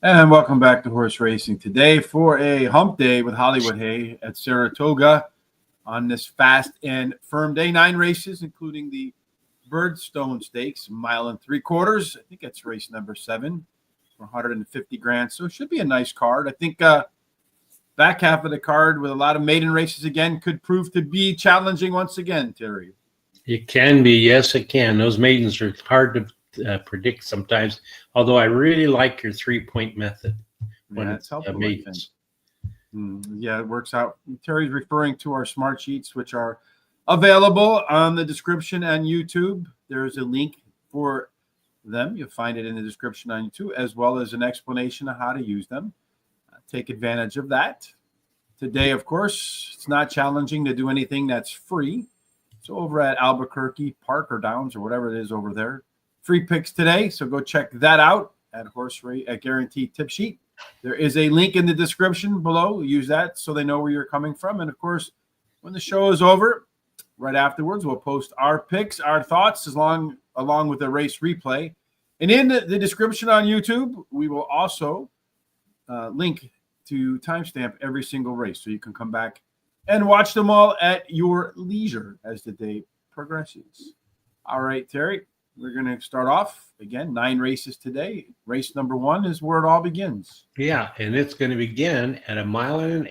And welcome back to Horse Racing today for a hump day with Hollywood Hay at Saratoga on this fast and firm day. 9 races, including the Birdstone Stakes, 1.75 miles. I think that's race number 7 for 150 grand. So it should be a nice card. I think back half of the card with a lot of maiden races again could prove to be challenging once again, Terry. It can be, yes, it can. Those maidens are hard to predict sometimes. Although I really like your 3-point method when Yeah, it's helpful, maidens. Yeah, it works out. Terry's referring to our smart sheets, which are available on the description on YouTube. There's a link for them. You'll find it in the description on YouTube, as well as an explanation of how to use them. Take advantage of that. Today, of course, it's not challenging to do anything that's free. So over at Albuquerque Park or Downs or whatever it is over there, free picks today. So go check that out at Horse Rate at Guaranteed Tip Sheet. There is a link in the description below. Use that so they know where you're coming from. And of course, when the show is over, right afterwards, we'll post our picks, our thoughts, along with a race replay. And in the description on YouTube, we will also link to timestamp every single race, so you can come back and watch them all at your leisure as the day progresses. All right, Terry, we're going to start off again. 9 races today. Race number 1 is where it all begins. Yeah, and it's going to begin at 1 1/8 miles.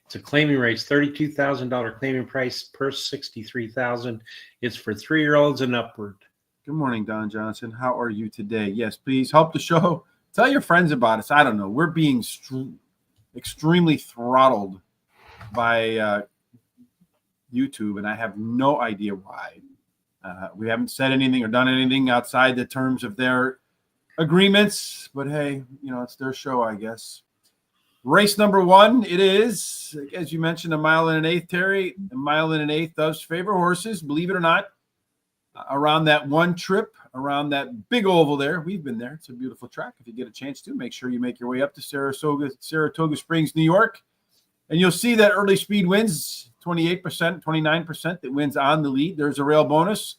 It's a claiming race, $32,000 claiming price, purse $63,000. It's for 3-year-olds and upward. Good morning, Don Johnson. How are you today? Yes, please help the show. Tell your friends about us. I don't know. We're being extremely throttled by YouTube, and I have no idea why. We haven't said anything or done anything outside the terms of their agreements, but hey, it's their show, I guess. Race number 1, it is, as you mentioned, 1 1/8 miles, Terry. 1 1/8 miles does favor horses, believe it or not. Around that one trip, around that big oval there. We've been there. It's a beautiful track. If you get a chance to, make sure you make your way up to Saratoga Springs, New York. And you'll see that early speed wins, 28%, 29% that wins on the lead. There's a rail bonus.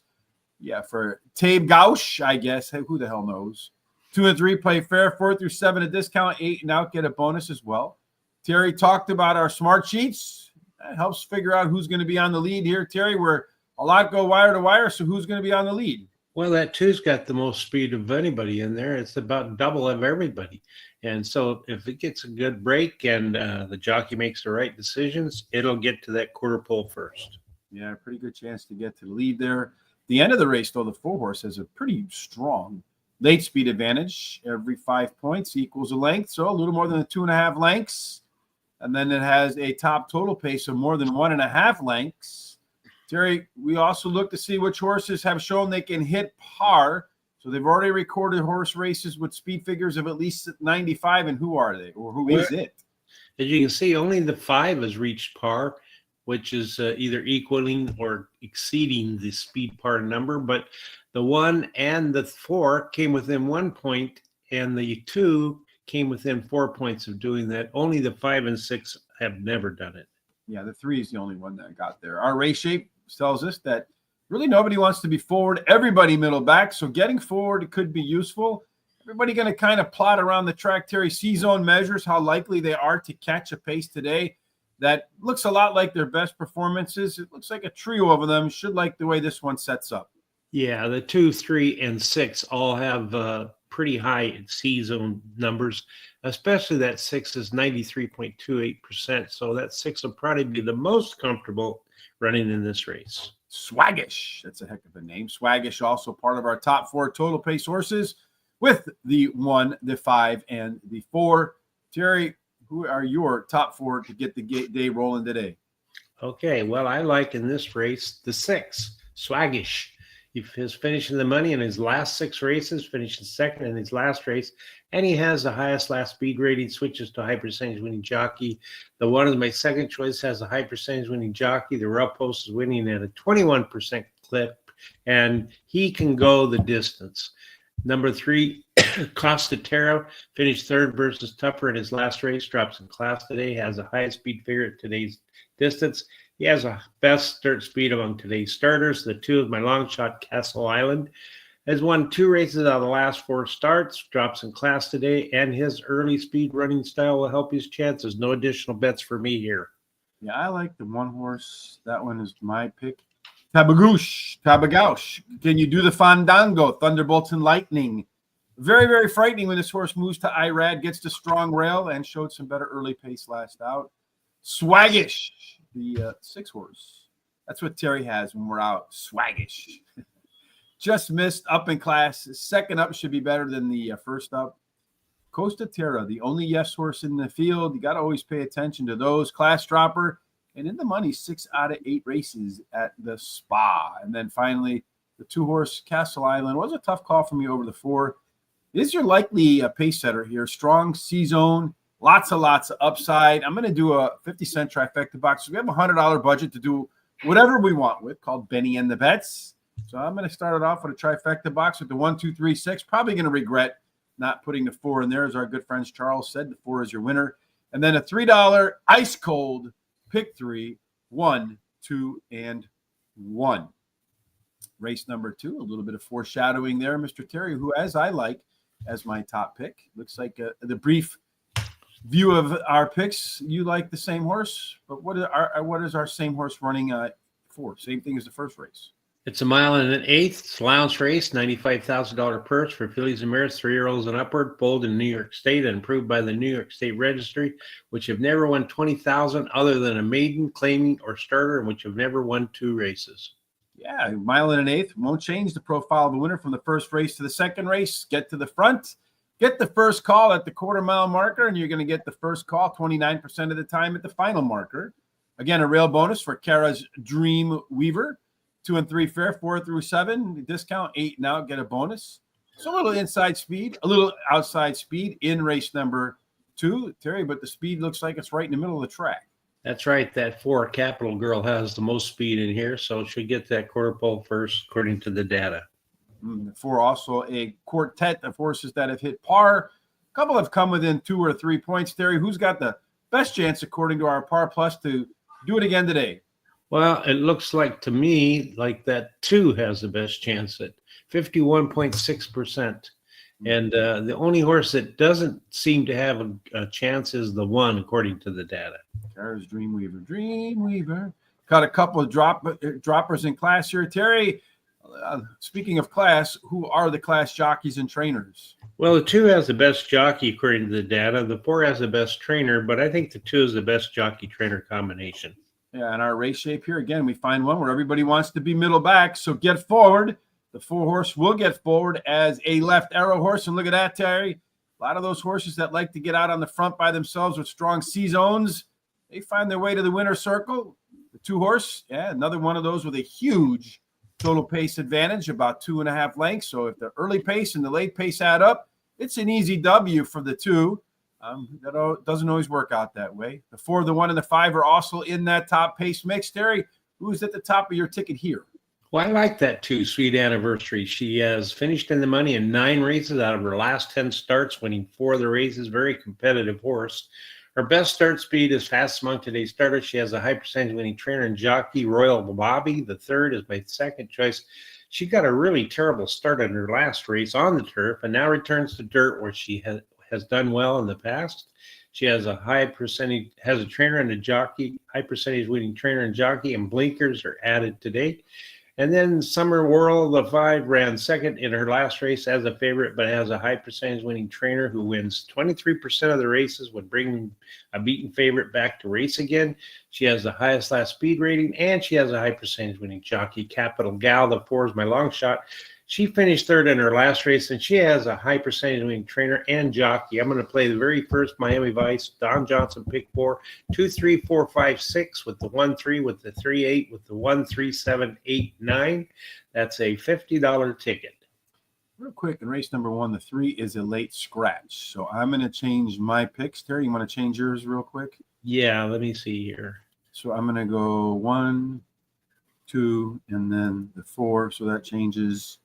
Yeah, for Tabe Gauch, I guess. Hey, who the hell knows? 2 and 3 play fair. 4 through 7 a discount. 8 and out get a bonus as well. Terry talked about our smart sheets. That helps figure out who's going to be on the lead here. Terry, we're a lot go wire to wire, so who's going to be on the lead? Well, that 2's got the most speed of anybody in there. It's about double of everybody. And so if it gets a good break and the jockey makes the right decisions, it'll get to that quarter pole first. Yeah, pretty good chance to get to the lead there. The end of the race, though, the 4-horse has a pretty strong late speed advantage. Every 5 points equals a length, so a little more than 2.5 lengths. And then it has a top total pace of more than 1.5 lengths. Terry, we also look to see which horses have shown they can hit par. So they've already recorded horse races with speed figures of at least 95. And who are they, or who is it? As you can see, only the 5 has reached par, which is either equaling or exceeding the speed par number. But the 1 and the 4 came within 1 point, and the 2 came within 4 points of doing that. Only the 5 and 6 have never done it. Yeah, the 3 is the only one that got there. Our race shape tells us that really nobody wants to be forward. Everybody middle back. So getting forward could be useful. Everybody going to kind of plot around the track. Terry, C-zone measures how likely they are to catch a pace today. That looks a lot like their best performances. It looks like a trio of them. Should like the way this one sets up. Yeah, the 2, 3, and 6 all have pretty high C-zone numbers, especially that 6 is 93.28%. So that 6 will probably be the most comfortable running in this race. Swaggish. That's a heck of a name. Swaggish, also part of our top 4 total pace horses with the 1, the 5, and the 4. Terry, who are your top 4 to get the day rolling today? Okay, well, I like in this race the 6, Swaggish. He's finishing the money in his last 6 races, finishing second in his last race, and he has the highest last speed rating, switches to high percentage winning jockey. The 1 is my second choice, has a high percentage winning jockey. The rail post is winning at a 21% clip, and he can go the distance. Number 3, Costa Terra, finished 3rd versus Tupper in his last race, drops in class today, has a high speed figure at today's distance. He has a best start speed among today's starters. The 2 is my long shot, Castle Island. Has won 2 races out of the last 4 starts, drops in class today, and his early speed running style will help his chances. No additional bets for me here. Yeah, I like the 1 horse. That one is my pick. Tabagouche. Can you do the Fandango? Thunderbolts and Lightning. Very, very frightening when this horse moves to Irad, gets to strong rail, and showed some better early pace last out. Swaggish, the 6 horse. That's what Terry has when we're out. Swaggish. Just missed up in class. Second up should be better than the first up. Costa Terra, the only yes horse in the field. You got to always pay attention to those. Class dropper. And in the money, 6 out of 8 races at the Spa. And then finally, the 2 horse Castle Island was a tough call for me over the 4. Is your likely pace setter here. Strong C-zone, lots of upside. I'm going to do a 50-cent trifecta box. So we have a $100 budget to do whatever we want with, called Benny and the Bets. So I'm going to start it off with a trifecta box with the 1, 2, 3, 6. Probably going to regret not putting the 4 in there. As our good friend Charles said, the 4 is your winner. And then a $3 ice cold pick 3, 1, 2, and 1. Race number 2, a little bit of foreshadowing there, Mr. Terry, who, as I like, as my top pick. Looks like the brief view of our picks. You like the same horse, but what is our same horse running for? Same thing as the first race. It's a 1 1/8 Slounce race, $95,000 purse for fillies and mares, 3-year-olds and upward, pulled in New York State and approved by the New York State Registry, which have never won $20,000 other than a maiden, claiming, or starter, and which have never won 2 races. Yeah, 1 1/8 won't change the profile of the winner from the first race to the second race. Get to the front, get the first call at the quarter-mile marker, and you're going to get the first call 29% of the time at the final marker. Again, a rail bonus for Kara's Dream Weaver. 2 and 3 fair, 4 through 7 discount, 8 and out, get a bonus. So a little inside speed, a little outside speed in race number 2, Terry, but the speed looks like it's right in the middle of the track. That's right. That 4 Capital Girl has the most speed in here, so she'll get that quarter pole first, according to the data. 4 also a quartet of horses that have hit par. A couple have come within 2 or 3 points. Terry, who's got the best chance, according to our par plus, to do it again today? Well, it looks like to me like that 2 has the best chance at 51.6%. And the only horse that doesn't seem to have a chance is the 1, according to the data. There's Dreamweaver. Got a couple of droppers in class here. Terry, speaking of class, who are the class jockeys and trainers? Well, the 2 has the best jockey, according to the data. The 4 has the best trainer, but I think the 2 is the best jockey-trainer combination. Yeah, in our race shape here, again, we find one where everybody wants to be middle back, so get forward. The 4 horse will get forward as a left arrow horse, and look at that, Terry. A lot of those horses that like to get out on the front by themselves with strong C-zones, they find their way to the winner's circle. The 2 horse, yeah, another one of those with a huge total pace advantage, about 2.5 lengths. So if the early pace and the late pace add up, it's an easy W for the 2. That doesn't always work out that way. The 4, the 1, and the 5 are also in that top pace mix. Terry, who's at the top of your ticket here? Well, I like that 2, Sweet Anniversary. She has finished in the money in 9 races out of her last 10 starts, winning 4 of the races. Very competitive horse. Her best start speed is fast among today's starters. She has a high percentage winning trainer and jockey, Royal Bobby. The 3rd is my second choice. She got a really terrible start in her last race on the turf and now returns to dirt, where she has done well in the past. She has a high percentage, has a trainer and a jockey, high percentage winning trainer and jockey, and blinkers are added today. And then Summer Whirl, the 5, ran second in her last race as a favorite, but has a high percentage winning trainer who wins 23% of the races when bringing a beaten favorite back to race again. She has the highest last speed rating, and she has a high percentage winning jockey, Capital Gal. The 4 is my long shot. She finished 3rd in her last race, and she has a high percentage winning trainer and jockey. I'm going to play the very first Miami Vice, Don Johnson, pick 4, 2, 3, 4, 5, 6 with the 1, 3, with the 3, 8, with the 1, 3, 7, 8, 9. That's a $50 ticket. Real quick, in race number 1, the 3 is a late scratch. So I'm going to change my picks. Terry, you want to change yours real quick? Yeah, let me see here. So I'm going to go 1, 2, and then the 4. So that changes.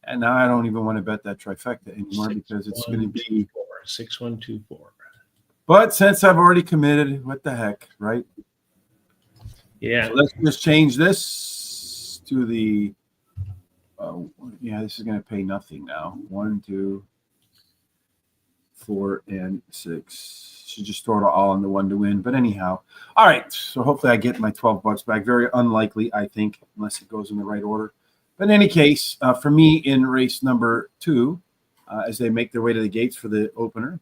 And now I don't even want to bet that trifecta anymore because it's going to be 6, 1, 2, 4. But since I've already committed, what the heck, right? Yeah. So let's just change this to the Yeah, this is going to pay nothing now. 1, 2, 4, and 6. Should just throw it all on the one to win. But anyhow, all right. So hopefully I get my $12 back. Very unlikely, I think, unless it goes in the right order. But in any case, for me in race number 2, as they make their way to the gates for the opener,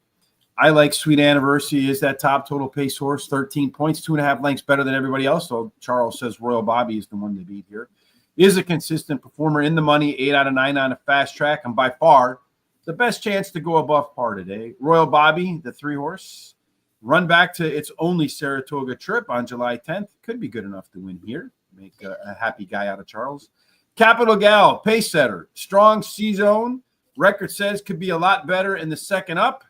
I like Sweet Anniversary is that top total pace horse, 13 points, 2.5 lengths better than everybody else. So Charles says Royal Bobby is the one to beat here. Is a consistent performer in the money, 8 out of 9 on a fast track, and by far the best chance to go above par today. Royal Bobby, the 3-horse, run back to its only Saratoga trip on July 10th. Could be good enough to win here. Make a happy guy out of Charles. Capital Gal, pace setter, strong C-zone. Record says could be a lot better in the second up.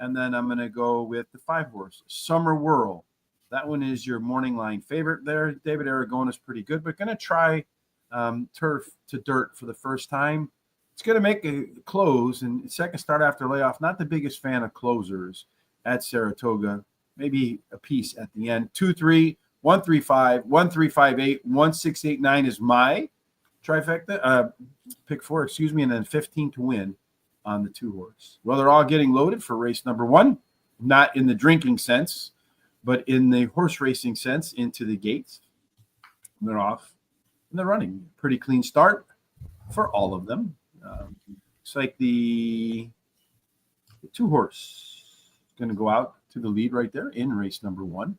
And then I'm going to go with the 5-horse, Summer Whirl. That one is your morning line favorite there. David Aragona is pretty good, but going to try turf to dirt for the first time. It's going to make a close and second start after layoff. Not the biggest fan of closers at Saratoga. Maybe a piece at the end. 2-3, 1-3-5, 1-3-5-8, 1-6-8-9 is my trifecta. Pick 4, excuse me, and then 15 to win on the 2-horse. Well, they're all getting loaded for race number 1, not in the drinking sense, but in the horse racing sense, into the gates. And they're off and they're running. Pretty clean start for all of them. Looks like the 2-horse is going to go out to the lead right there in race number 1.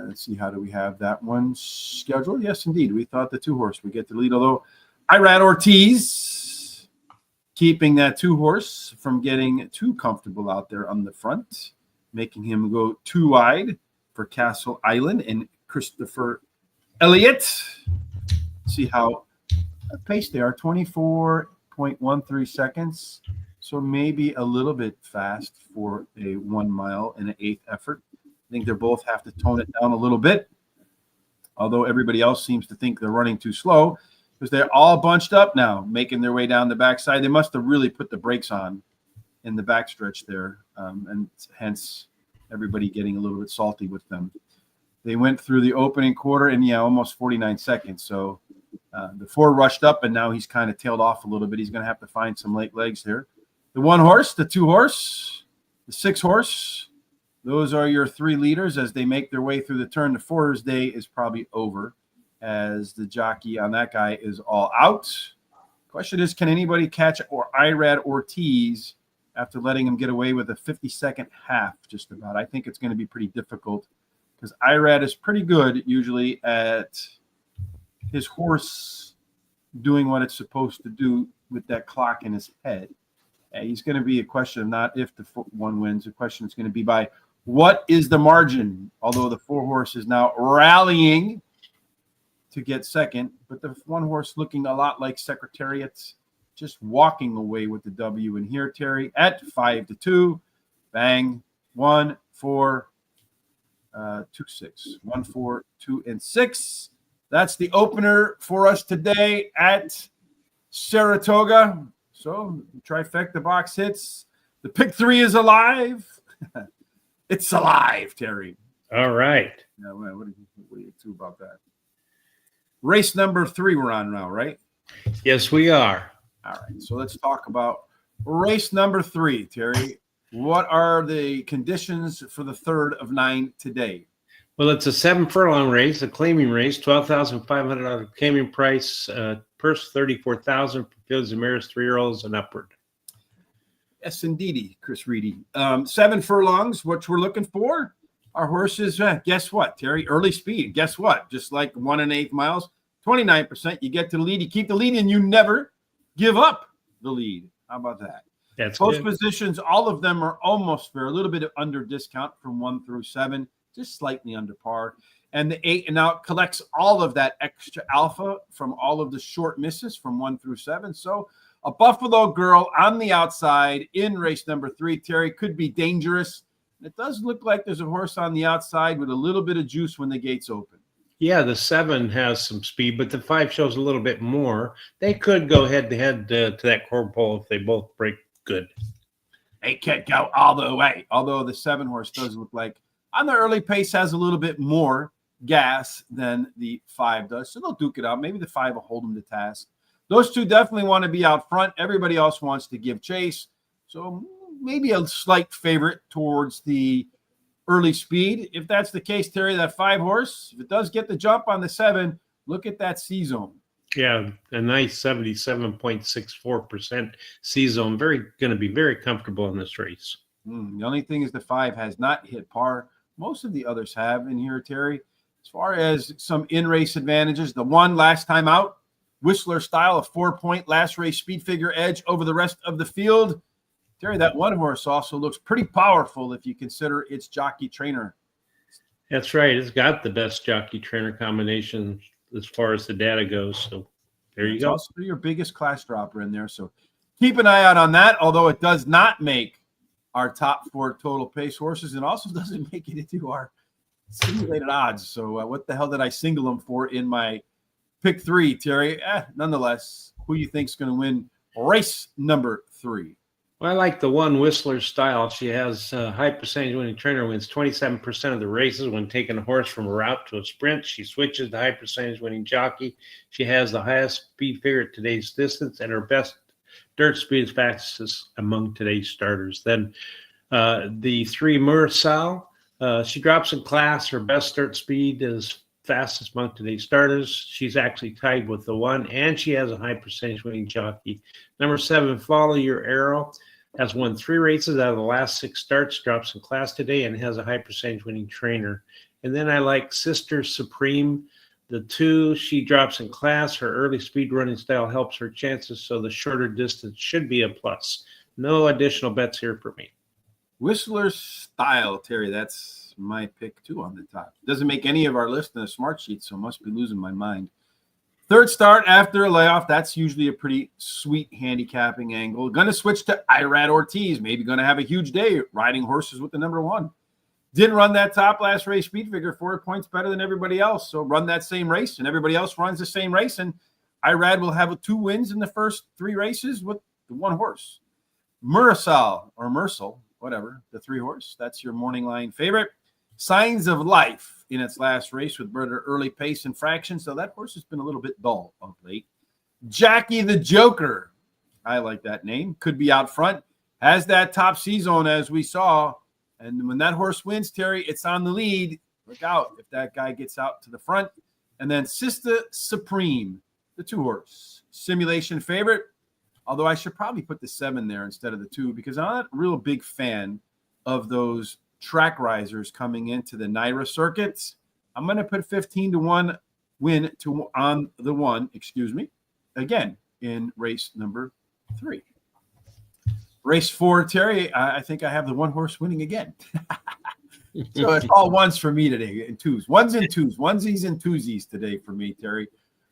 Let's see, how do we have that one scheduled? Yes, indeed. We thought the 2-horse would get the lead, although Irad Ortiz keeping that 2-horse from getting too comfortable out there on the front, making him go too wide for Castle Island and Christopher Elliott. See how pace they are, 24.13 seconds. So maybe a little bit fast for a 1 mile and an 8th effort. I think they both have to tone it down a little bit, although everybody else seems to think they're running too slow, because they're all bunched up now, making their way down the backside. They must have really put the brakes on in the backstretch there, and hence everybody getting a little bit salty with them. They went through the opening quarter in, almost 49 seconds. So the 4 rushed up, and now he's kind of tailed off a little bit. He's going to have to find some late legs here. The 1-horse, the 2-horse, the 6-horse, those are your 3 leaders as they make their way through the turn. The 4's day is probably over, as the jockey on that guy is all out. Question is, can anybody catch Irad Ortiz after letting him get away with a 52nd half just about? I think it's going to be pretty difficult, because Irad is pretty good usually at his horse doing what it's supposed to do with that clock in his head. He's going to be a question of not if the 1 wins. The question is going to be by what is the margin, although the 4-horse is now rallying to get second, but the 1-horse looking a lot like Secretariat, just walking away with the W in here, Terry, at 5-2. Bang. 1, 4, 2, 6. 1, 4, 2, and 6. That's the opener for us today at Saratoga. So trifecta box hits. The pick 3 is alive. It's alive, Terry. All right. Yeah, what do you do about that? Race number 3 we're on now, right? Yes, we are. All right. So let's talk about race number 3, Terry. What are the conditions for the 3rd of 9 today? Well, it's a 7-furlong race, a claiming race, $12,500 claiming price, purse $34,000 for fields and mares, 3-year-olds and upward. Yes, indeedy, Chris Reedy. 7 furlongs, what we're looking for. Our horses, guess what, Terry? Early speed. Guess what? Just like 1 1/8 miles, 29%. You get to the lead. You keep the lead, and you never give up the lead. How about that? That's Post good. positions, all of them are almost fair. A little bit of under discount from 1 through 7, just slightly under par. And the 8 and out collects all of that extra alpha from all of the short misses from 1 through 7. So a Buffalo Girl on the outside in race number 3, Terry, could be dangerous. It does look like there's a horse on the outside with a little bit of juice when the gates open. Yeah, the 7 has some speed, but the 5 shows a little bit more. They could go head-to-head to that core pole if they both break good. They can't go all the way. Although the 7 horse does look like on the early pace has a little bit more gas than the 5 does. So they'll duke it out. Maybe the 5 will hold them to task. Those two definitely want to be out front. Everybody else wants to give chase. So maybe a slight favorite towards the early speed. If that's the case, Terry, that 5 horse, if it does get the jump on the 7, look at that C-zone. Yeah, a nice 77.64% C-zone. Going to be very comfortable in this race. The only thing is the 5 has not hit par. Most of the others have in here, Terry. As far as some in-race advantages, the 1 last time out, Whistler Style, a 4-point last race speed figure edge over the rest of the field. Terry, that 1 horse also looks pretty powerful if you consider its jockey trainer. That's right. It's got the best jockey trainer combination as far as the data goes. So there you go. It's also your biggest class dropper in there. So keep an eye out on that, although it does not make our top 4 total pace horses and also doesn't make it into our simulated odds. So what the hell did I single them for in my pick 3, Terry? Nonetheless, who you think is going to win race number 3? Well, I like the 1 Whistler Style. She has a high percentage winning trainer, wins 27% of the races when taking a horse from a route to a sprint. She switches the high percentage winning jockey. She has the highest speed figure at today's distance, and her best dirt speed is fastest among today's starters. Then the 3 Mursal, she drops in class. Her best dirt speed is fastest among today's starters. She's actually tied with the 1, and she has a high percentage winning jockey. Number 7, Follow Your Arrow, has won 3 races out of the last 6 starts, drops in class today, and has a high percentage winning trainer. And then I like Sister Supreme, the 2. She drops in class. Her early speed running style helps her chances, so the shorter distance should be a plus. No additional bets here for me. Whistler Style, Terry, that's my pick 2 on the top. Doesn't make any of our list in a smart sheet, so must be losing my mind. 3rd start after a layoff. That's usually a pretty sweet handicapping angle. Going to switch to Irad Ortiz. Maybe going to have a huge day riding horses with the number 1. Didn't run that top last race speed figure, 4 points better than everybody else. So run that same race, and everybody else runs the same race. And Irad will have 2 wins in the first 3 races with the 1 horse. Mursal, whatever, the 3 horse. That's your morning line favorite. Signs of Life in its last race with better early pace and fraction. So that horse has been a little bit dull of late. Jackie the Joker. I like that name. Could be out front. Has that top C-zone as we saw. And when that horse wins, Terry, it's on the lead. Look out if that guy gets out to the front. And then Sister Supreme, the 2 horse. Simulation favorite. Although I should probably put the 7 there instead of the 2 because I'm not a real big fan of those track risers coming into the NYRA circuits. I'm going to put 15-1 win on the 1, again, in race number 3. Race 4, Terry, I think I have the 1 horse winning again. So it's all 1s for me today, and 2s. 1s and 2s, 1sies and 2sies today for me, Terry.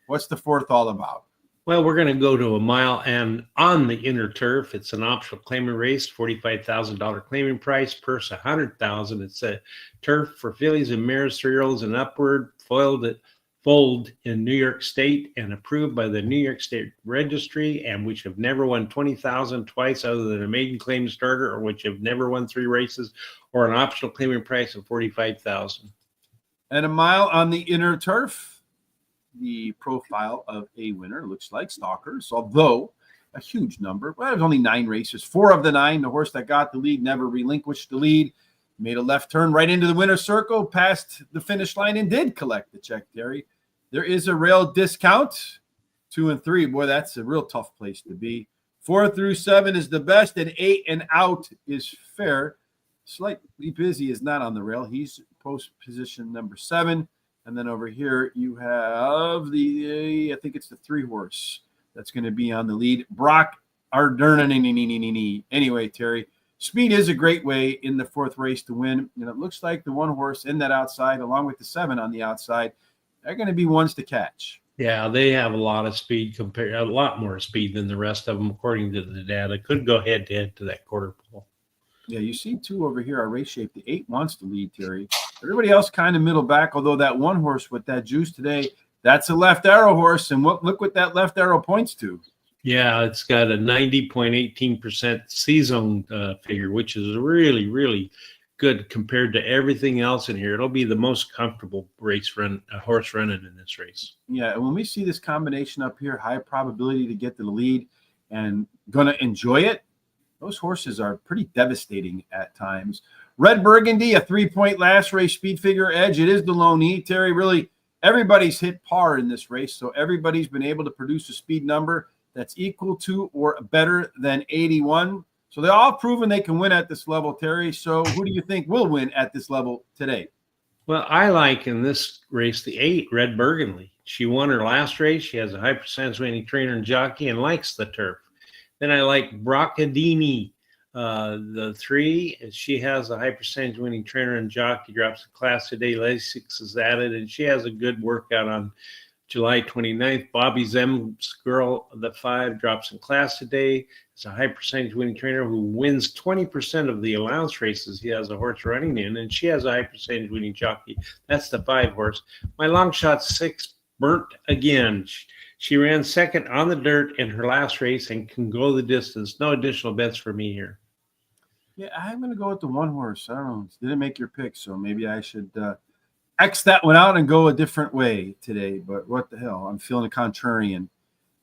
What's the 4th all about? Well, we're going to go to a mile and on the inner turf. It's an optional claiming race, $45,000 claiming price, purse $100,000. It's a turf for fillies and mares, 3-year-olds and upward, foaled in New York State and approved by the New York State Registry, and which have never won $20,000 twice other than a maiden claim starter, or which have never won 3 races, or an optional claiming price of $45,000. And a mile on the inner turf. The profile of a winner looks like Stalkers, although a huge number. Well, there's only 9 races. 4 of the 9, the horse that got the lead never relinquished the lead. Made a left turn right into the winner's circle, passed the finish line, and did collect the check, Terry. There is a rail discount. 2 and 3, boy, that's a real tough place to be. 4 through 7 is the best, and 8 and out is fair. Slightly Busy is not on the rail. He's post position number 7. And then over here, you have I think it's the 3 horse that's going to be on the lead. Brock Ardernany. Anyway, Terry, speed is a great way in the 4th race to win. And it looks like the 1 horse in that outside, along with the 7 on the outside, they're going to be ones to catch. Yeah, they have a lot of speed, a lot more speed than the rest of them, according to the data. Could go head-to-head to that quarter pole. Yeah, you see 2 over here are race shape. The 8 wants to lead, Terry. Everybody else kind of middle back, although that 1 horse with that juice today, that's a left arrow horse. And look what that left arrow points to. Yeah, it's got a 90.18% C-zone figure, which is really, really good compared to everything else in here. It'll be the most comfortable horse running in this race. Yeah, when we see this combination up here, high probability to get to the lead and going to enjoy it, those horses are pretty devastating at times. Red Burgundy, a 3-point last race speed figure edge. It is the lone E. Terry, really, everybody's hit par in this race, so everybody's been able to produce a speed number that's equal to or better than 81. So they're all proven they can win at this level, Terry. So who do you think will win at this level today? Well, I like in this race the 8, Red Burgundy. She won her last race. She has a high percentage winning trainer and jockey and likes the turf. Then I like Brocadini, the 3. She has a high percentage winning trainer and jockey, drops a class today. Lasix is added, and she has a good workout on July 29th. Bobby Zem's girl, the 5, drops in class today. It's a high percentage winning trainer who wins 20% of the allowance races he has a horse running in, and she has a high percentage winning jockey. That's the 5 horse. My long shot 6, Burnt Again. She ran second on the dirt in her last race and can go the distance. No additional bets for me here. Yeah, I'm going to go with the 1 horse. I don't know. Didn't make your pick, so maybe I should X that one out and go a different way today. But what the hell? I'm feeling a contrarian.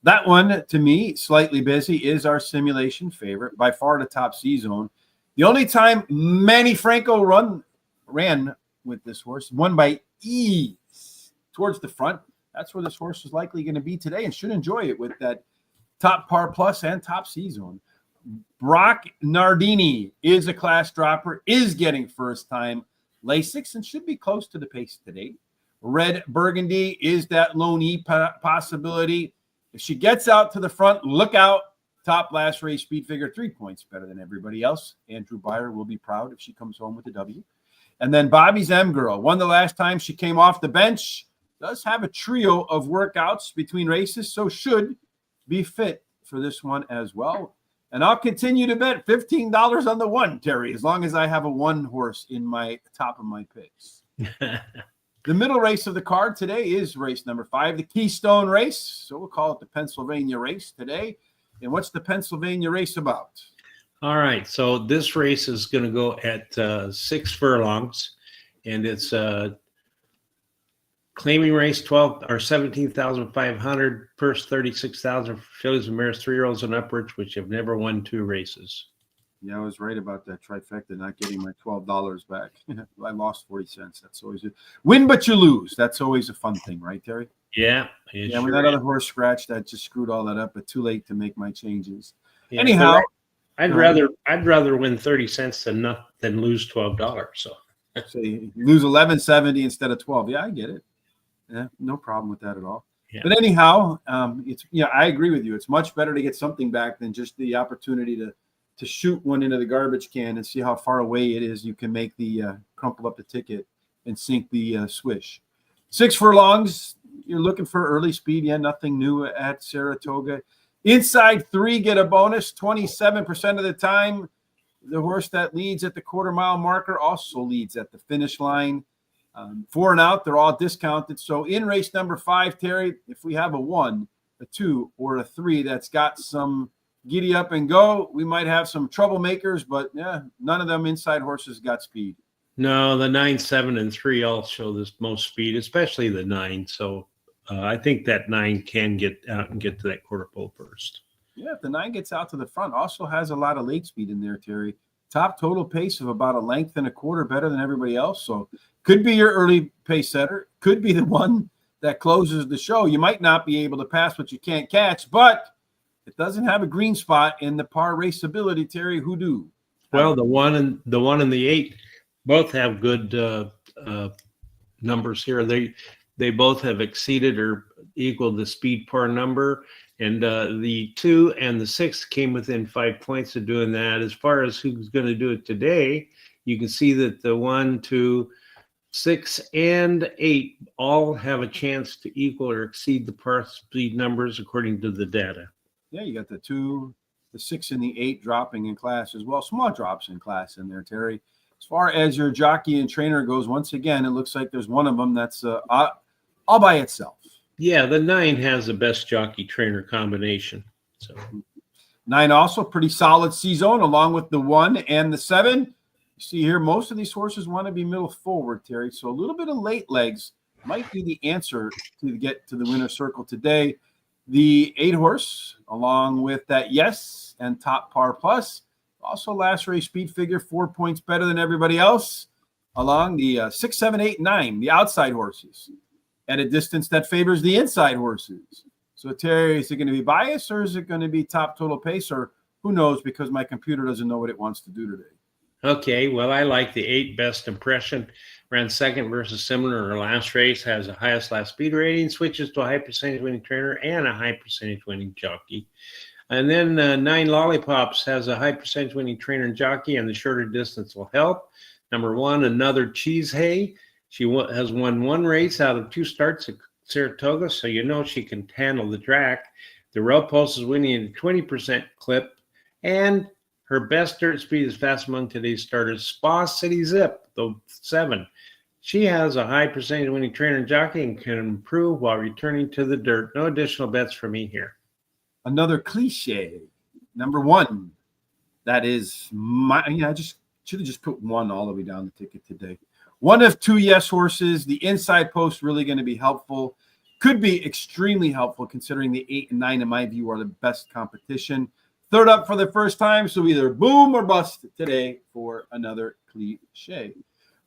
That one, to me, slightly busy, is our simulation favorite. By far the top C zone. The only time Manny Franco ran with this horse, won by ease towards the front. That's where this horse is likely going to be today and should enjoy it with that top par plus and top C zone. Brock Nardini is a class dropper, is getting first time Lasix and should be close to the pace today. Red Burgundy is that lone E possibility. If she gets out to the front, look out. Top last race speed figure, 3 points better than everybody else. Andrew Beyer will be proud if she comes home with a W. And then Bobby's M Girl won the last time she came off the bench. Does have a trio of workouts between races, so should be fit for this one as well. And I'll continue to bet $15 on the 1, Terry, as long as I have a 1 horse in my top of my picks. The middle race of the card today is race number 5, the Keystone Race. So we'll call it the Pennsylvania Race today. And what's the Pennsylvania Race about? All right, so this race is going to go at 6 furlongs, and it's claiming race 12 or 17,500, first 36,000 for fillies and mares, 3-year-olds and upwards, which have never won 2 races. Yeah, I was right about that trifecta, not getting my $12 back. I lost 40 cents. That's always it. Win, but you lose. That's always a fun thing, right, Terry? Yeah. Yeah, when that other horse scratched, that just screwed all that up, but too late to make my changes. Yeah, anyhow, I'd rather win 30 cents than lose $12. So you lose 11.70 instead of 12. Yeah, I get it. Yeah, no problem with that at all. Yeah. But anyhow, I agree with you. It's much better to get something back than just the opportunity to shoot one into the garbage can and see how far away it is. You can make the crumple up the ticket and sink the swish. 6 furlongs. You're looking for early speed. Yeah, nothing new at Saratoga. Inside 3 get a bonus 27% of the time. The horse that leads at the quarter-mile marker also leads at the finish line. 4 and out, they're all discounted. So in race number 5, Terry, if we have a 1, a 2, or a 3 that's got some giddy up and go, we might have some troublemakers, but yeah, none of them inside horses got speed. No, the 9, 7, and 3 all show this most speed, especially the 9. So I think that 9 can get out and get to that quarter pole first. Yeah, if the 9 gets out to the front, also has a lot of late speed in there, Terry. Top total pace of about 1.25 lengths better than everybody else. So could be your early pace setter. Could be the one that closes the show. You might not be able to pass what you can't catch, but it doesn't have a green spot in the par race ability, Terry. Who do? Well, the 1 and the 8 both have good numbers here. They both have exceeded or equaled the speed par number, and the 2 and the 6 came within 5 points of doing that. As far as who's going to do it today, you can see that the 1, 2, 6, and 8 all have a chance to equal or exceed the par speed numbers according to the data. Yeah, you got the 2, the 6, and the 8 dropping in class as well. Small drops in class in there, Terry. As far as your jockey and trainer goes, once again, it looks like there's one of them that's all by itself. Yeah, the 9 has the best jockey trainer combination. So 9 also pretty solid C zone along with the 1 and the 7. see here, most of these horses want to be middle forward, Terry. So a little bit of late legs might be the answer to get to the winner's circle today. The 8 horse, along with that Yes and Top Par Plus, also last race speed figure, 4 points better than everybody else. Along the 6, 7, 8, 9, the outside horses, at a distance that favors the inside horses. So Terry, is it going to be bias, or is it going to be top total pace, or who knows, because my computer doesn't know what it wants to do today. Okay, well, I like the 8 Best Impression. Ran second versus similar in her last race, has the highest last speed rating, switches to a high percentage winning trainer and a high percentage winning jockey. And then 9 Lollipops has a high percentage winning trainer and jockey, and the shorter distance will help. Number 1, Another Cheese Hay. She has won 1 race out of 2 starts at Saratoga, so you know she can handle the track. The Rail Pulse is winning at a 20% clip, and her best dirt speed is fast among today's starters. Spa City Zip, the 7. She has a high percentage winning trainer and jockey and can improve while returning to the dirt. No additional bets for me here. Another Cliche, number 1. That is my, I just should have just put 1 all the way down the ticket today. 1 of 2 Yes horses. The inside post really going to be helpful. Could be extremely helpful considering the 8 and 9, in my view, are the best competition. Third up for the first time, so either boom or bust today for Another Cliche.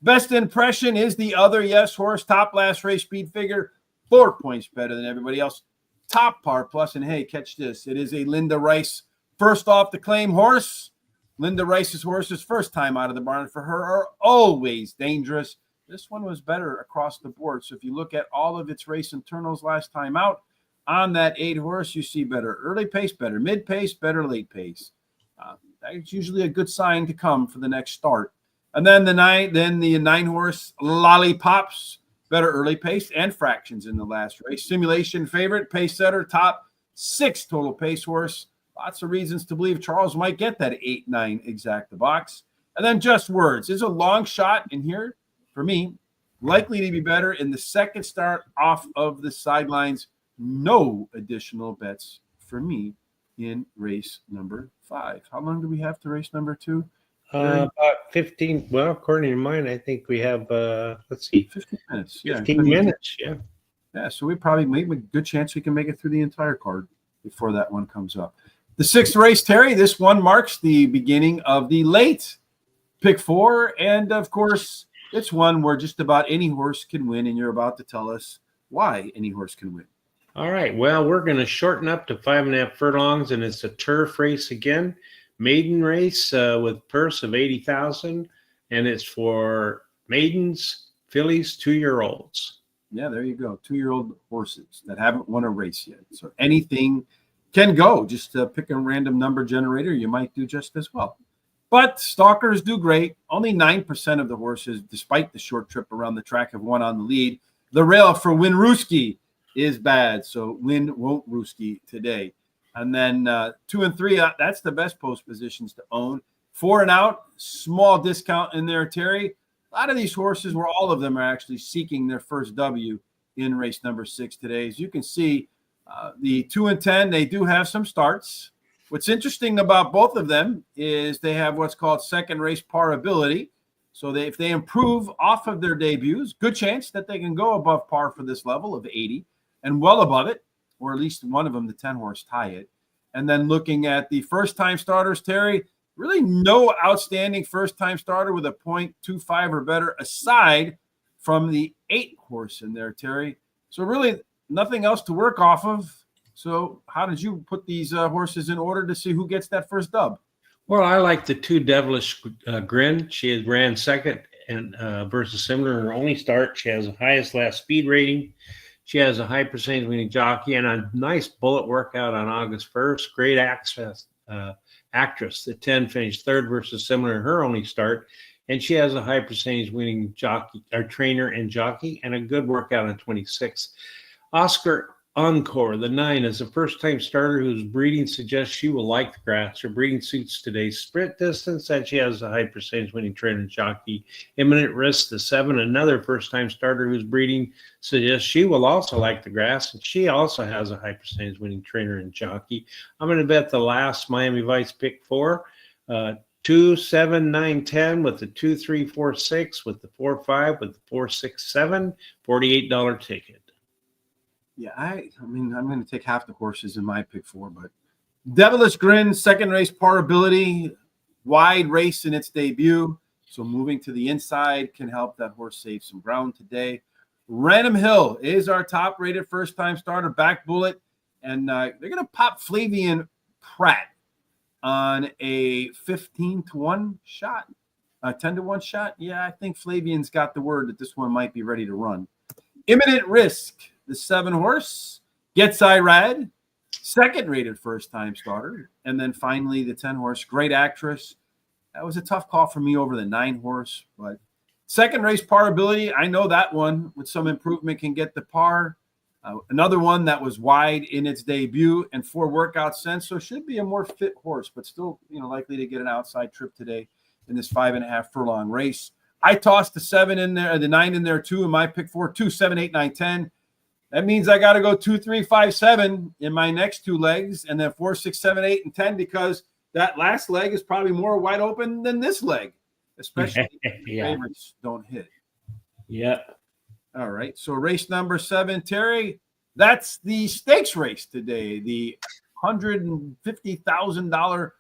Best Impression is the other Yes horse. Top last race speed figure, 4 points better than everybody else. Top Par Plus, and hey, catch this. It is a Linda Rice first off the claim horse. Linda Rice's horses, first time out of the barn for her, are always dangerous. This one was better across the board. So if you look at all of its race internals last time out, on that 8 horse, you see better early pace, better mid pace, better late pace. That's usually a good sign to come for the next start. And then the 9 horse Lollipops, better early pace and fractions in the last race. Simulation favorite, pace setter, top 6 total pace horse. Lots of reasons to believe Charles might get that 8-9 exacta box. And then Just Words is a long shot in here for me. Likely to be better in the second start off of the sidelines. No additional bets for me in race number 5. How long do we have to race number 2? About 15. Well, according to mine, I think we have, let's see, 15 minutes. 15 minutes, yeah. Yeah, so we probably make a good chance we can make it through the entire card before that one comes up. The 6th race, Terry, this one marks the beginning of the late pick 4. And, of course, it's one where just about any horse can win, and you're about to tell us why any horse can win. All right, well, we're going to shorten up to 5.5 furlongs, and it's a turf race again. Maiden race with purse of $80,000, and it's for maidens, fillies, 2-year-olds. Yeah, there you go. 2-year-old horses that haven't won a race yet. So anything can go. Just pick a random number generator. You might do just as well. But stalkers do great. Only 9% of the horses, despite the short trip around the track, have won on the lead. The rail for Winrooski is bad. So Win won't Rooski today. And then 2 and 3, that's the best post positions to own. 4 and out, small discount in there, Terry. A lot of these horses, where all of them are actually seeking their first W in race number 6 today. As you can see, the 2 and 10, they do have some starts. What's interesting about both of them is they have what's called second race par ability. So if they improve off of their debuts, good chance that they can go above par for this level of 80 and well above it, or at least one of them, the 10 horse, tie it. And then looking at the first time starters, Terry, really no outstanding first time starter with a 0.25 or better aside from the 8 horse in there, Terry. So really nothing else to work off of. So how did you put these horses in order to see who gets that first dub? Well, I like the 2 Devilish Grin. She has ran second and versus similar in her only start. She has the highest last speed rating. She has a high percentage winning jockey and a nice bullet workout on August 1st. Great access actress. The 10 finished third versus similar in her only start. And she has a high percentage winning jockey or trainer and jockey and a good workout on 26. Oscar Encore, the 9, is a first-time starter whose breeding suggests she will like the grass. Her breeding suits today's sprint distance, and she has a high percentage winning trainer and jockey. Imminent Risk, the 7, another first-time starter whose breeding suggests she will also like the grass, and she also has a high percentage winning trainer and jockey. I'm going to bet the last Miami Vice pick 4. 2, 7, 9, 10 with the 2, 3, 4, 6 with the 4, 5 with the 4, 6, 7, $48 ticket. Yeah, I mean, I'm going to take half the horses in my pick 4, but Devilish Grin, second race par ability, wide race in its debut. So moving to the inside can help that horse save some ground today. Random Hill is our top-rated first-time starter, back bullet, and they're going to pop Flavian Pratt on a 15-1 shot, a 10-1 shot. Yeah, I think Flavian's got the word that this one might be ready to run. Imminent Risk, the 7 horse, gets Irad, second-rated first-time starter, and then finally the 10 horse, Great Actress. That was a tough call for me over the 9 horse, but second race par ability, I know that one with some improvement can get the par. Another one that was wide in its debut and 4 workout cents, so should be a more fit horse, but still, likely to get an outside trip today in this 5.5 furlong race. I tossed the 7 in there, the 9 in there too, in my pick 4, 2, 7, 8, 9, 10. That means I got to go 2, 3, 5, 7 in my next 2 legs, and then 4, 6, 7, 8, and 10 because that last leg is probably more wide open than this leg, especially if the favorites don't hit. Yeah. All right. So race number 7, Terry, that's the stakes race today, the $150,000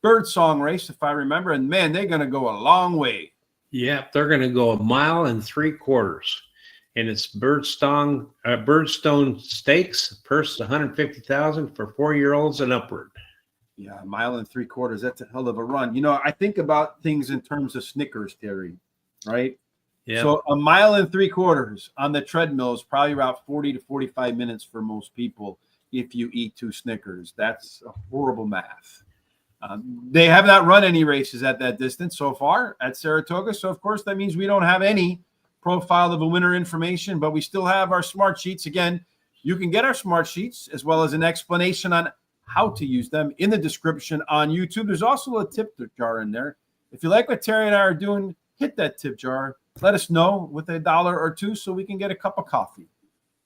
Birdsong race, if I remember. And man, they're going to go a long way. Yeah, they're going to go 1.75 miles. And it's Birdstone Stakes, purse $150,000 for 4-year-olds and upward. Yeah, 1.75 miles. That's a hell of a run. I think about things in terms of Snickers, Terry, right? Yeah. So 1.75 miles on the treadmill is probably about 40 to 45 minutes for most people if you eat 2 Snickers. That's a horrible math. They have not run any races at that distance so far at Saratoga. So, of course, that means we don't have any profile of a winner information, but we still have our smart sheets. Again, you can get our smart sheets as well as an explanation on how to use them in the description on YouTube. There's also a tip jar in there. If you like what Terry and I are doing, hit that tip jar. Let us know with $1 or $2 so we can get a cup of coffee.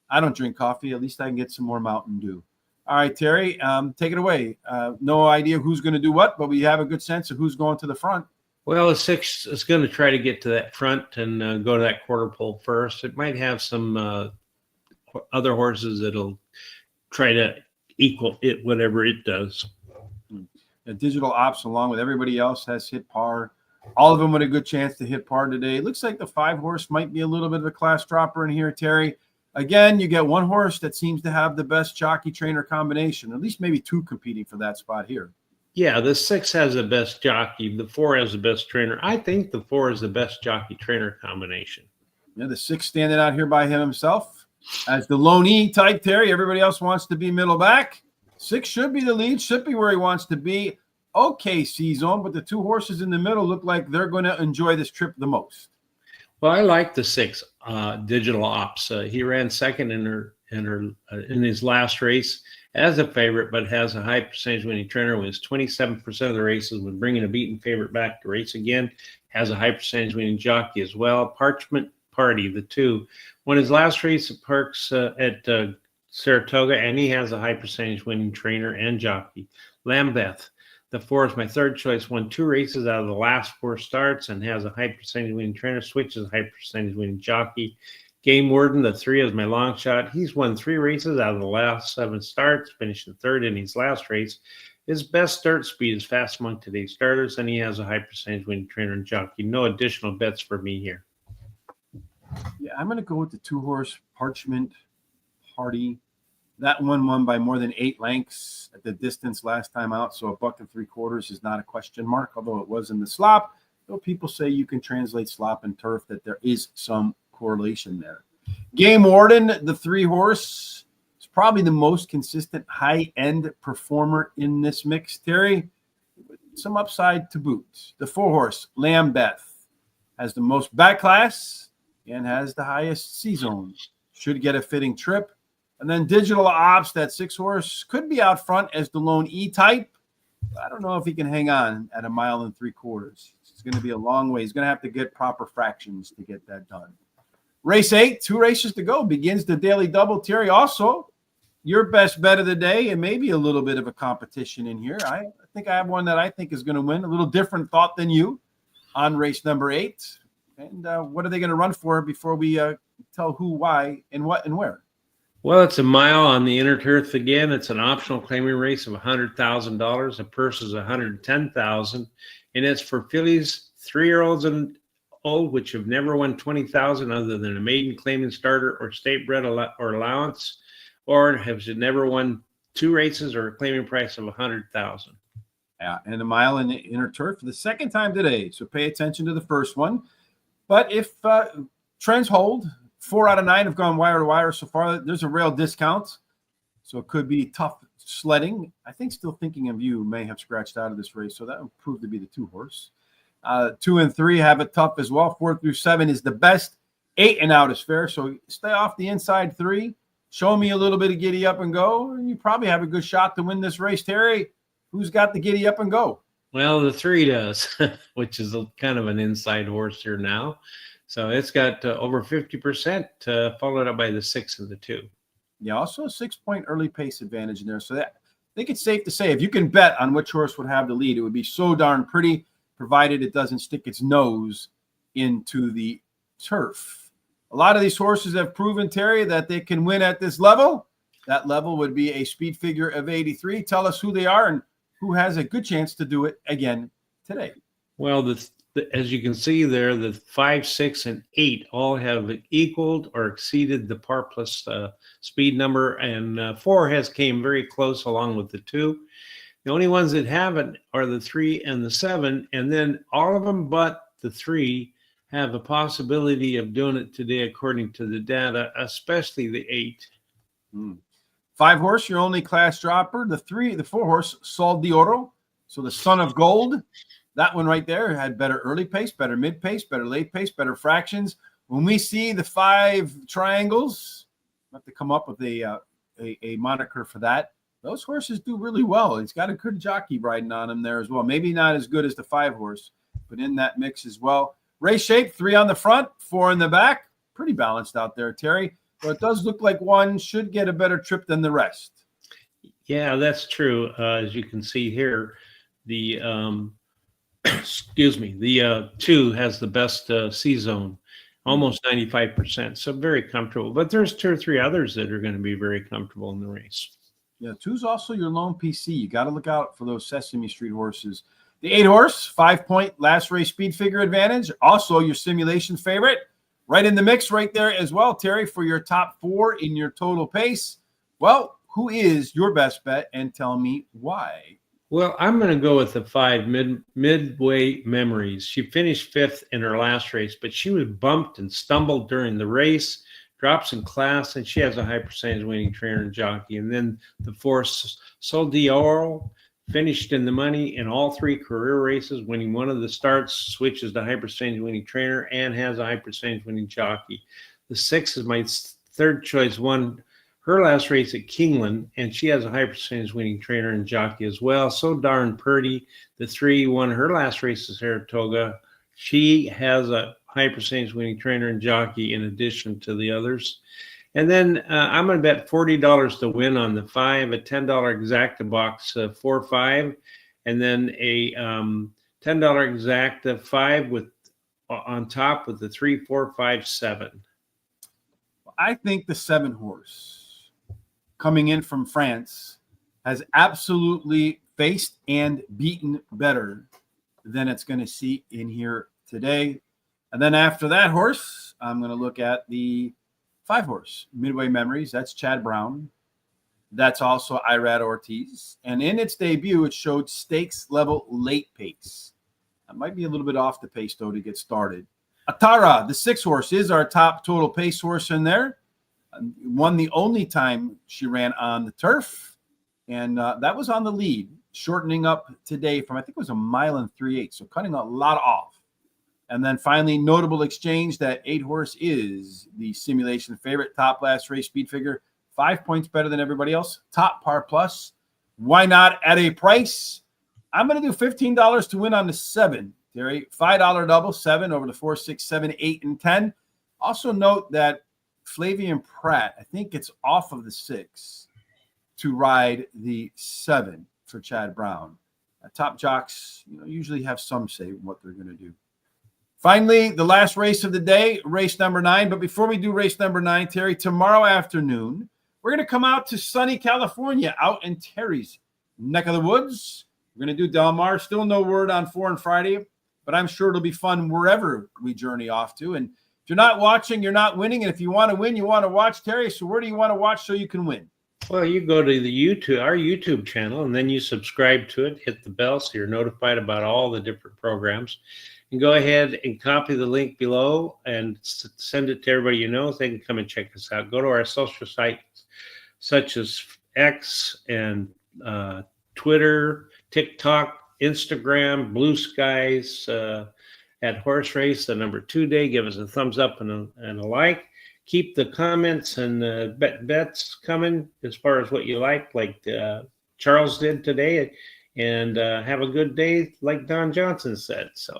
I don't drink coffee. At least I can get some more Mountain Dew. All right, Terry, take it away. No idea who's going to do what, but we have a good sense of who's going to the front. Well, the 6 is going to try to get to that front and go to that quarter pole first. It might have some other horses that'll try to equal it, whatever it does. The Digital Ops, along with everybody else, has hit par. All of them with a good chance to hit par today. It looks like the 5 horse might be a little bit of a class dropper in here, Terry. Again, you get 1 horse that seems to have the best jockey trainer combination, at least maybe 2 competing for that spot here. Yeah, the 6 has the best jockey. The 4 has the best trainer. I think the 4 is the best jockey trainer combination. Yeah, the 6 standing out here by himself as the lone E type, Terry. Everybody else wants to be middle back. 6 should be the lead, should be where he wants to be. Okay, C-zone, but the 2 horses in the middle look like they're going to enjoy this trip the most. Well, I like the 6, Digital Ops. He ran second in his last race as a favorite, but has a high percentage winning trainer. Wins 27% of the races when bringing a beaten favorite back to race again. Has a high percentage winning jockey as well. Parchment Party, the 2, won his last race at Parks at Saratoga, and he has a high percentage winning trainer and jockey. Lambeth, the 4 is my third choice, won 2 races out of the last 4 starts and has a high percentage winning trainer, switches a high percentage winning jockey. Game Warden, the 3 is my long shot. He's won 3 races out of the last 7 starts, finishing 3rd in his last race. His best start speed is fast among today's starters, and he has a high percentage winning trainer and jockey. No additional bets for me here. Yeah, I'm going to go with the 2 horse Parchment Party. That one won by more than 8 lengths at the distance last time out, so $1.75 is not a question mark, although it was in the slop. Though people say you can translate slop and turf, that there is some correlation there. Game Warden, the 3 horse, is probably the most consistent high-end performer in this mix, Terry. Some upside to boot. The 4 horse, Lambeth, has the most back class and has the highest C-zone. Should get a fitting trip. And then Digital Ops, that 6 horse, could be out front as the lone E-type. I don't know if he can hang on at 1.75 miles. It's going to be a long way. He's going to have to get proper fractions to get that done. Race 8, 2 races to go, begins the daily double. Terry, also your best bet of the day, and maybe a little bit of a competition in here. I think I have one that I think is going to win. A little different thought than you on race number 8. And what are they going to run for before we tell who, why, and what, and where? Well, it's a mile on the inner turf again. It's an optional claiming race of $100,000. The purse is $110,000, and it's for fillies 3-year-olds and old, which have never won $20,000 other than a maiden claiming starter or state bred or allowance, or have never won 2 races or a claiming price of $100,000. Yeah, and a mile in the inner turf for the second time today. So pay attention to the first one. But if trends hold, 4 out of 9 have gone wire to wire so far. There's a real discount, so it could be tough sledding. I think Still Thinking of You may have scratched out of this race, so that would prove to be the 2-horse. 2 and 3 have it tough as well. 4 through 7 is the best. 8 and out is fair, so stay off the inside 3. Show me a little bit of giddy up and go, and you probably have a good shot to win this race. Terry, who's got the giddy up and go? Well, the 3 does, which is kind of an inside horse here now. So it's got over 50%, followed up by the 6 and the 2. Yeah, also a 6-point early pace advantage in there. So that I think it's safe to say if you can bet on which horse would have the lead, it would be So Darn Pretty, provided it doesn't stick its nose into the turf. A lot of these horses have proven, Terry, that they can win at this level. That level would be a speed figure of 83. Tell us who they are and who has a good chance to do it again today. Well, as you can see there, the 5, 6, and 8 all have equaled or exceeded the par plus speed number, and 4 has came very close along with the 2. The only ones that haven't are the 3 and the 7, and then all of them but the 3 have a possibility of doing it today according to the data, especially the 8. 5-horse, your only class dropper. The 4-horse, Sol d'Oro. So the Son of Gold. That one right there had better early pace, better mid pace, better late pace, better fractions. When we see the 5 triangles, I have to come up with a moniker for that. Those horses do really well. He's got a good jockey riding on him there as well. Maybe not as good as the 5-horse, but in that mix as well. Race shape, 3 on the front, 4 in the back. Pretty balanced out there, Terry. But it does look like one should get a better trip than the rest. Yeah, that's true. As you can see here, the the 2 has the best C-zone, almost 95%. So very comfortable. But there's 2 or 3 others that are going to be very comfortable in the race. Yeah, 2's also your lone PC. You got to look out for those Sesame Street horses. The 8-horse, 5-point last race speed figure advantage. Also your simulation favorite. Right in the mix right there as well, Terry, for your top 4 in your total pace. Well, who is your best bet, and tell me why? Well, I'm going to go with the 5, Midway Memories. She finished 5th in her last race, but she was bumped and stumbled during the race, drops in class, and she has a high percentage winning trainer and jockey. And then the 4, Sol d'Oro, finished in the money in all 3 career races, winning one of the starts, switches to high percentage winning trainer, and has a high percentage winning jockey. The 6 is my 3rd choice, won her last race at Kingland, and she has a high percentage winning trainer and jockey as well. So Darn Pretty, the 3, won her last race at Saratoga. She has a high percentage winning trainer and jockey in addition to the others. And then I'm going to bet $40 to win on the 5, a $10 exacta box 4-5, and then a $10 exacta 5 with on top with the 3, 4, 5, 7. I think the 7-horse coming in from France has absolutely faced and beaten better than it's going to see in here today. And then after that horse, I'm going to look at the 5-horse, Midway Memories. That's Chad Brown. That's also Irad Ortiz. And in its debut, it showed stakes level late pace. That might be a little bit off the pace, though, to get started. Atara, the 6-horse, is our top total pace horse in there. Won the only time she ran on the turf. And that was on the lead, shortening up today from, I think it was a 1 3/8, so cutting a lot off. And then finally, Notable Exchange, that 8-horse is the simulation favorite, top last race speed figure, 5 points better than everybody else, top par plus. Why not at a price? I'm going to do $15 to win on the 7, Terry. $5 double, 7 over the 4, 6, 7, 8, and 10. Also note that Flavian Pratt, I think it's off of the 6. to ride the 7 for Chad Brown. Top jocks, usually have some say in what they're going to do. Finally, the last race of the day, race number 9. But before we do race number 9, Terry, tomorrow afternoon, we're going to come out to sunny California, out in Terry's neck of the woods. We're going to do Del Mar. Still no word on 4 and Friday, but I'm sure it'll be fun wherever we journey off to. And if you're not watching, you're not winning. And if you want to win, you want to watch, Terry. So where do you want to watch so you can win? Well, you go to our YouTube channel, and then you subscribe to it, hit the bell so you're notified about all the different programs. And go ahead and copy the link below and send it to everybody you know so they can come and check us out. Go to our social sites such as X and Twitter, TikTok, Instagram, Blue Skies, at Horse Race, the number 2 day. Give us a thumbs up and a like. Keep the comments and bets coming as far as what you like Charles did today, and have a good day, like Don Johnson said. So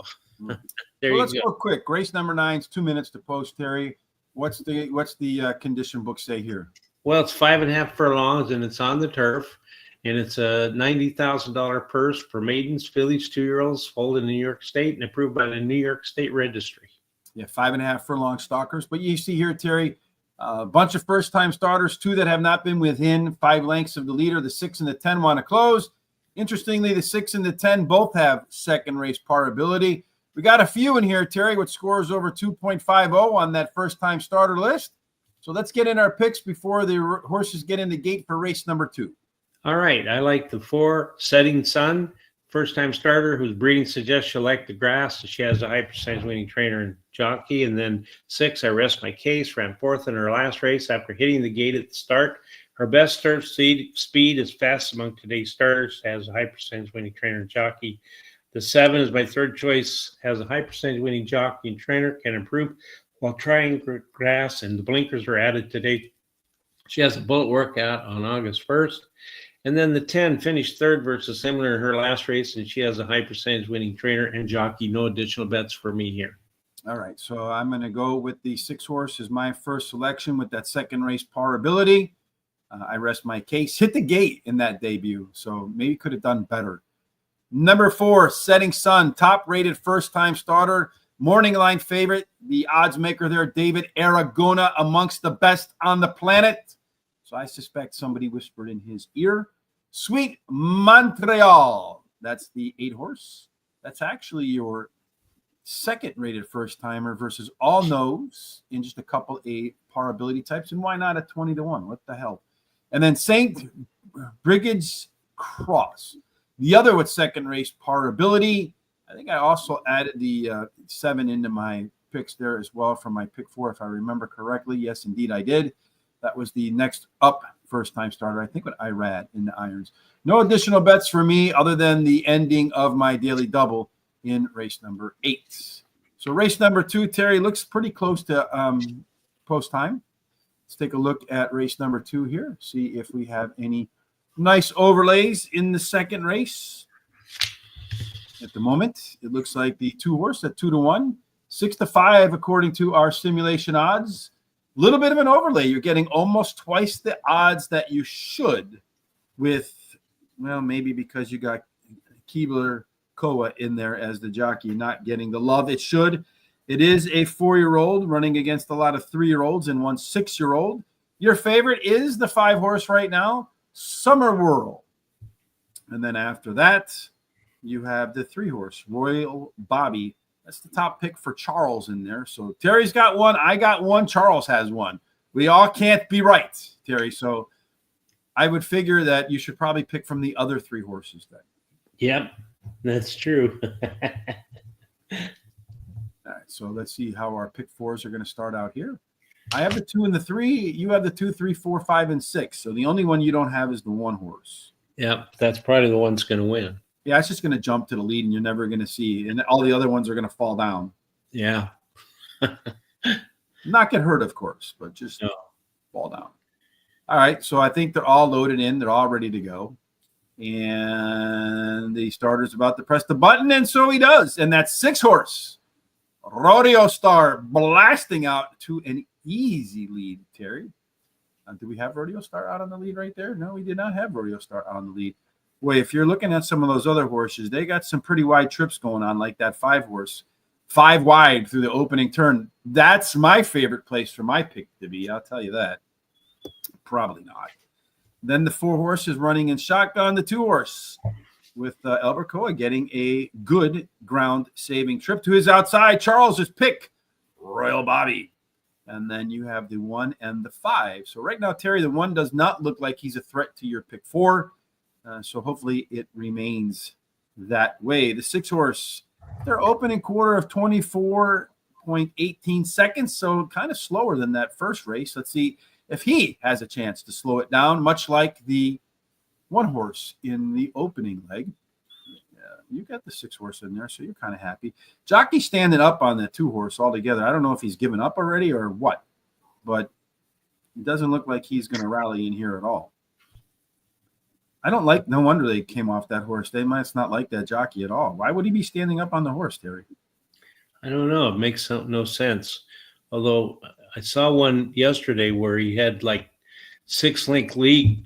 let's go quick. Race number 9's 2 minutes to post, Terry. What's the condition book say here? Well, it's 5.5 furlongs, and it's on the turf, and it's a $90,000 purse for maidens, fillies, 2-year-olds, foaled in New York State and approved by the New York State Registry. Yeah, 5.5 furlong stalkers. But you see here, Terry, a bunch of first-time starters, 2 that have not been within 5 lengths of the leader. The 6 and the 10 want to close. Interestingly, the 6 and the 10 both have second race par ability. We got a few in here, Terry, with scores over 2.50 on that first-time starter list. So let's get in our picks before the horses get in the gate for race number 2. All right. I like the 4, Setting Sun. First-time starter whose breeding suggests she'll like the grass. She has a high percentage winning trainer and jockey. And then 6, I Rest My Case, ran 4th in her last race after hitting the gate at the start. Her best start speed is fast among today's starters, has a high percentage winning trainer and jockey. The 7 is my third choice, has a high percentage winning jockey and trainer, can improve while trying grass, and the blinkers were added today. She has a bullet workout on August 1st. And then the 10 finished 3rd versus similar in her last race, and she has a high percentage winning trainer and jockey. No additional bets for me here. All right, so I'm going to go with the 6 horse as my first selection with that second race par ability. I Rest My Case. Hit the gate in that debut, so maybe could have done better. Number 4, Setting Sun, top-rated first-time starter, morning line favorite. The odds maker there, David Aragona, amongst the best on the planet. So I suspect somebody whispered in his ear. Sweet Montreal. That's the 8 horse. That's actually your second-rated first-timer versus all no's in just a couple A par ability types. And why not at 20-1? What the hell? And then St. Brigid's Cross. The other with second race par ability. I think I also added the 7 into my picks there as well from my pick 4, if I remember correctly. Yes, indeed, I did. That was the next up first-time starter, I think, with Irad in the irons. No additional bets for me other than the ending of my daily double in race number 8. So race number 2, Terry, looks pretty close to post time. Let's take a look at race number 2 here, see if we have any nice overlays in the second race. At the moment, it looks like the 2 horse at 2-1, 6-5 according to our simulation odds. Little bit of an overlay. You're getting almost twice the odds that you should with, well, maybe because you got Keebler Koa in there as the jockey, not getting the love it should. It is a 4-year-old running against a lot of 3-year-olds and 1 6-year-old. Your favorite is the 5 horse right now, Summer Whirl. And then after that, you have the 3 horse, Royal Bobby. That's the top pick for Charles in there. So Terry's got 1. I got 1. Charles has 1. We all can't be right, Terry. So I would figure that you should probably pick from the other 3 horses then. Yep, that's true. All right, so let's see how our pick 4s are going to start out here. I have the 2 and the 3. You have the 2, 3, 4, 5, and 6. So the only one you don't have is the 1 horse. Yep, that's probably the one that's going to win. Yeah, it's just going to jump to the lead, and you're never going to see. And all the other ones are going to fall down. Yeah. Not get hurt, of course, but just fall down. All right, so I think they're all loaded in. They're all ready to go. And the starter's about to press the button, and so he does. And that's 6 horse. Rodeo Star blasting out to an easy lead, Terry. Did we have Rodeo Star out on the lead right there? No, we did not have Rodeo Star out on the lead. Boy, if you're looking at some of those other horses, they got some pretty wide trips going on, like that 5 horse. 5 wide through the opening turn. That's my favorite place for my pick to be. I'll tell you that. Probably not. Then the 4 horse is running in shotgun. The 2 horse with Albercoa getting a good ground saving trip to his outside. Charles's pick, Royal Bobby. And then you have the 1 and the 5. So right now, Terry, the 1 does not look like he's a threat to your pick 4. So hopefully it remains that way. The 6 horse, their opening quarter of 24.18 seconds. So kind of slower than that first race. Let's see if he has a chance to slow it down, much like the 1 horse in the opening leg. You got the 6 horse in there, so you're kind of happy. Jockey standing up on the 2 horse altogether. I don't know if he's given up already or what, but it doesn't look like he's going to rally in here at all. I don't like, no wonder they came off that horse. They must not like that jockey at all. Why would he be standing up on the horse, Terry? I don't know. It makes no sense. Although I saw one yesterday where he had like 6-link lead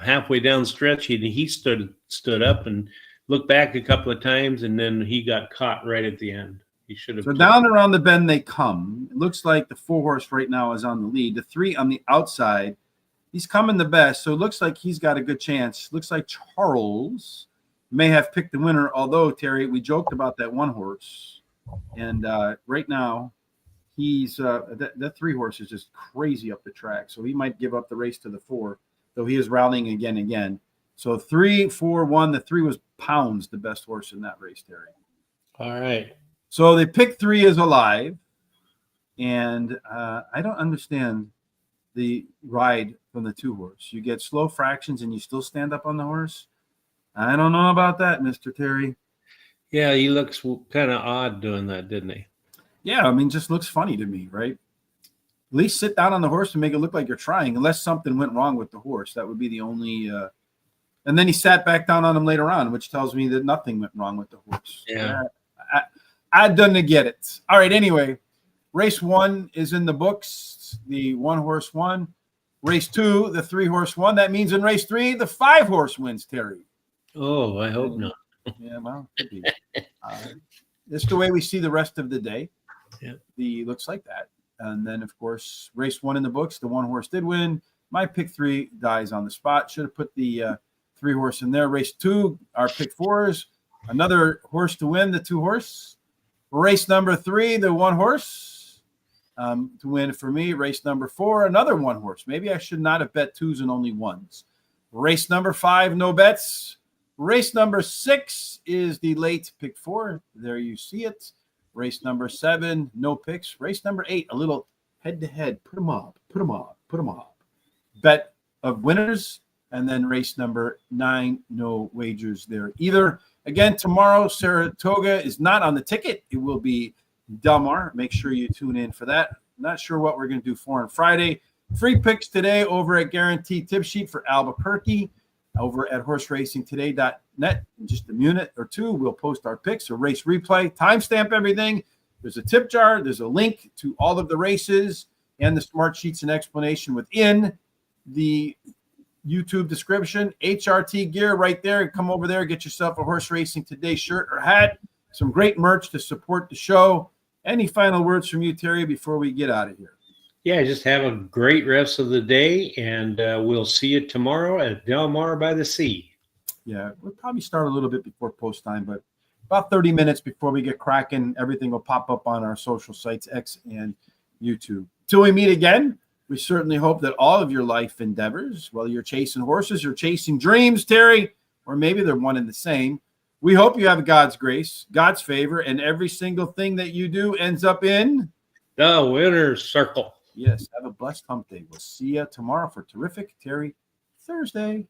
halfway down the stretch. And he stood up and looked back a couple of times, and then he got caught right at the end. He should have. So down around the bend they come. It looks like the 4 horse right now is on the lead. The 3 on the outside. He's coming the best, so it looks like he's got a good chance. Looks like Charles may have picked the winner, although, Terry, we joked about that 1 horse. And right now, he's that 3 horse is just crazy up the track, so he might give up the race to the 4, though he is rallying again. So 3, 4, 1. The 3 was Pounds, the best horse in that race, Terry. All right. So they picked 3 is alive, and I don't understand the ride from the 2 horse. You get slow fractions and you still stand up on the horse. I don't know about that, Mr. Terry. Yeah, he looks kind of odd doing that, didn't he? Yeah, I mean, just looks funny to me, right? At least sit down on the horse and make it look like you're trying, unless something went wrong with the horse. That would be the only and then he sat back down on him later on, which tells me that nothing went wrong with the horse. Yeah. I didn't get it. All right, anyway, race 1 is in the books. The 1 horse won. Race 2, the 3 horse won. That means in race 3, the 5 horse wins, Terry. Oh, I hope not. Yeah, well, could be. This is the way we see the rest of the day. Yeah. Looks like that. And then, of course, race 1 in the books, the 1 horse did win. My pick 3 dies on the spot. Should have put the 3 horse in there. Race 2, our pick 4s. Another horse to win, the 2 horse. Race number 3, the 1 horse. To win for me. Race number 4, another 1 horse. Maybe I should not have bet 2s and only 1s. Race number 5, no bets. Race number 6 is the late pick 4. There you see it. Race number 7, no picks. Race number 8, a little head-to-head. Put them up. Bet of winners. And then race number 9, no wagers there either. Again, tomorrow, Saratoga is not on the ticket. It will be Del Mar. Make sure you tune in for that. Not sure what we're going to do for on Friday. Free picks today over at Guaranteed Tip Sheet for Albuquerque. Over at horseracingtoday.net. In just a minute or 2, we'll post our picks, a race replay, timestamp everything. There's a tip jar. There's a link to all of the races and the smart sheets and explanation within the YouTube description. HRT gear right there. Come over there, get yourself a Horse Racing Today shirt or hat. Some great merch to support the show. Any final words from you, Terry, before we get out of here? Yeah, just have a great rest of the day, and we'll see you tomorrow at Del Mar by the Sea. Yeah, we'll probably start a little bit before post time, but about 30 minutes before we get cracking, everything will pop up on our social sites, X and YouTube. Till we meet again, we certainly hope that all of your life endeavors, whether you're chasing horses, you're chasing dreams, Terry, or maybe they're one and the same, we hope you have God's grace, God's favor, and every single thing that you do ends up in the winner's circle. Yes, have a blessed hump day. We'll see you tomorrow for Terrific Terry Thursday.